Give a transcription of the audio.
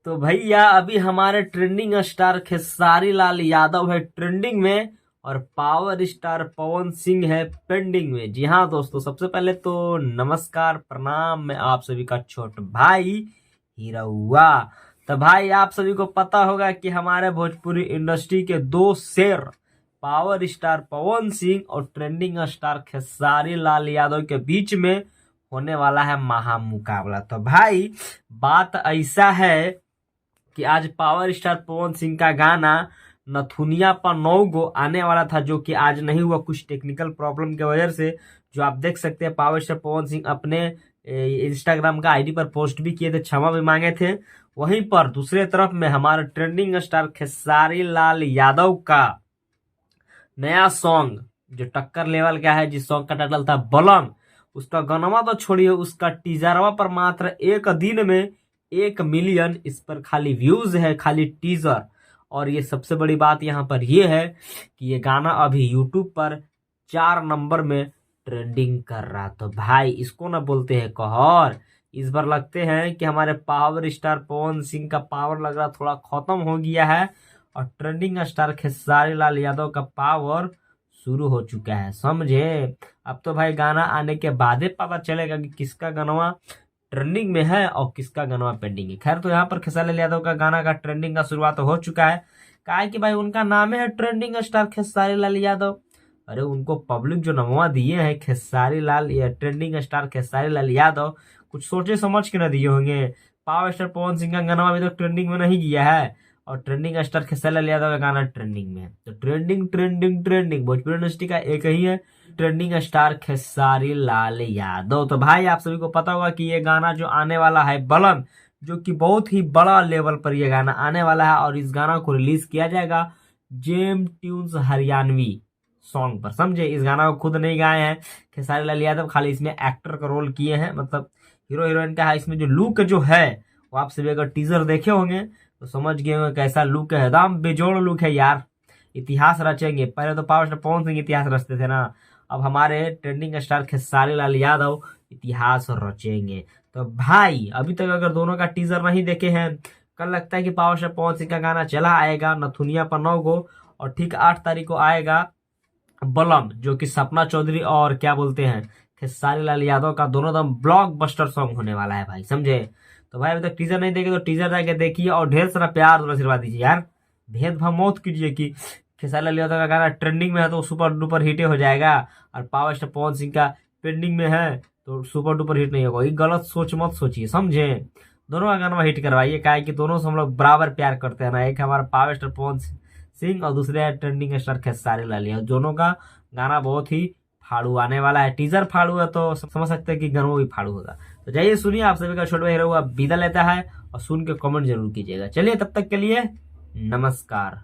तो भैया अभी हमारे ट्रेंडिंग स्टार खेसारी लाल यादव है ट्रेंडिंग में और पावर स्टार पवन सिंह है पेंडिंग में। जी हाँ दोस्तों, सबसे पहले तो नमस्कार प्रणाम, मैं आप सभी का छोट भाई हीरौआ। तो भाई आप सभी को पता होगा कि हमारे भोजपुरी इंडस्ट्री के दो शेर पावर स्टार पवन सिंह और ट्रेंडिंग स्टार खेसारी लाल यादव के बीच में होने वाला है महामुकाबला। तो भाई बात ऐसा है कि आज पावर स्टार पवन सिंह का गाना नथुनिया पर 9 गो आने वाला था, जो कि आज नहीं हुआ कुछ टेक्निकल प्रॉब्लम की वजह से। जो आप देख सकते हैं पावर स्टार पवन सिंह अपने इंस्टाग्राम का आईडी पर पोस्ट भी किए थे, क्षमा भी मांगे थे। वहीं पर दूसरे तरफ में हमारे ट्रेंडिंग स्टार खेसारी लाल यादव का नया सॉन्ग जो टक्कर लेवल का है, जिस सॉन्ग का टाइटल था बलम, उसका गाना तो छोड़िए, उसका टीजरवा पर मात्र एक दिन में 1 मिलियन इस पर खाली व्यूज है, खाली टीजर। और ये सबसे बड़ी बात यहाँ पर ये है कि ये गाना अभी यूट्यूब पर 4 नंबर में ट्रेंडिंग कर रहा। तो भाई इसको ना बोलते हैं कहर, इस बार लगते हैं कि हमारे पावर स्टार पवन सिंह का पावर लग रहा थोड़ा खत्म हो गया है और ट्रेंडिंग स्टार खेसारी लाल यादव का पावर शुरू हो चुका है, समझे। अब तो भाई गाना आने के बाद ही पता चलेगा कि किसका गाना ट्रेंडिंग में है और किसका गाना पेंडिंग है। खैर, तो यहाँ पर खेसारी लाल यादव का गाना का ट्रेंडिंग का शुरुआत तो हो चुका है, कहा कि भाई उनका नाम है ट्रेंडिंग स्टार खेसारी लाल यादव। अरे उनको पब्लिक जो नमवा दिए हैं खेसारी लाल या ट्रेंडिंग स्टार खेसारी लाल यादव, कुछ सोचे समझ के ना दिए होंगे। पावर स्टार पवन सिंह का गाना अभी तक ट्रेंडिंग में नहीं गया है और ट्रेंडिंग स्टार खेसारी लाल यादव का गाना ट्रेंडिंग में है। तो trending trending trending Bhojpuri industry का एक ही है, ट्रेंडिंग स्टार खेसारी लाल यादव। तो भाई आप सभी को पता होगा कि ये गाना जो आने वाला है बलम, जो कि बहुत ही बड़ा लेवल पर ये गाना आने वाला है और इस गाना को रिलीज किया जाएगा जेम ट्यून्स हरियाणवी सॉन्ग पर, समझे। इस गाना को खुद नहीं गाए हैं खेसारी लाल यादव, खाली इसमें एक्टर का रोल किए हैं, मतलब हीरो हीरोइन का है। इसमें जो लुक जो है वो आप सभी अगर टीजर देखे होंगे तो समझ गए होंगे कैसा लुक है, एकदम बेजोड़ लुक है यार। इतिहास रचेंगे, पहले तो पावर स्टार पवन सिंह इतिहास रचते थे ना, अब हमारे ट्रेंडिंग स्टार खेसारी लाल यादव इतिहास रचेंगे। तो भाई अभी तक अगर दोनों का टीजर नहीं देखे हैं, कल लगता है कि पावर स्टार पवन सिंह का गाना चला आएगा नथुनिया पर 9 गो और ठीक 8 तारीख को आएगा बलम, जो कि सपना चौधरी और क्या बोलते हैं खेसारी लाल यादव का दोनों दम ब्लॉकबस्टर सॉन्ग होने वाला है भाई, समझे। तो भाई अभी तक टीजर नहीं देखे तो टीजर जाके देखिए और ढेर सारा प्यार और आशीर्वाद दीजिए यार। भेदभाव मत कीजिए कि खेसारी लाल यादव का गाना ट्रेंडिंग में है तो सुपर डुपर हिट हो जाएगा और पावर स्टार पवन सिंह का पेंडिंग में है तो सुपर डुपर हिट नहीं होगा। ये गलत सोच मत सोचिए, समझे। दोनों का गाना हिट करवाइए, क्या है कि दोनों से हम लोग बराबर प्यार करते हैं ना। एक हमारा पावर स्टार पवन सिंह और दूसरे है ट्रेंडिंग स्टार खेसारी लाल यादव। दोनों का गाना बहुत ही फाड़ू आने वाला है। टीजर फाड़ू है तो समझ सकते हैं कि गाना भी फाड़ू होगा। तो जाइए सुनिए, आप सभी का छोटा भाई हीरो विदा लेता है और सुन के कमेंट जरूर कीजिएगा। चलिए तब तक के लिए नमस्कार।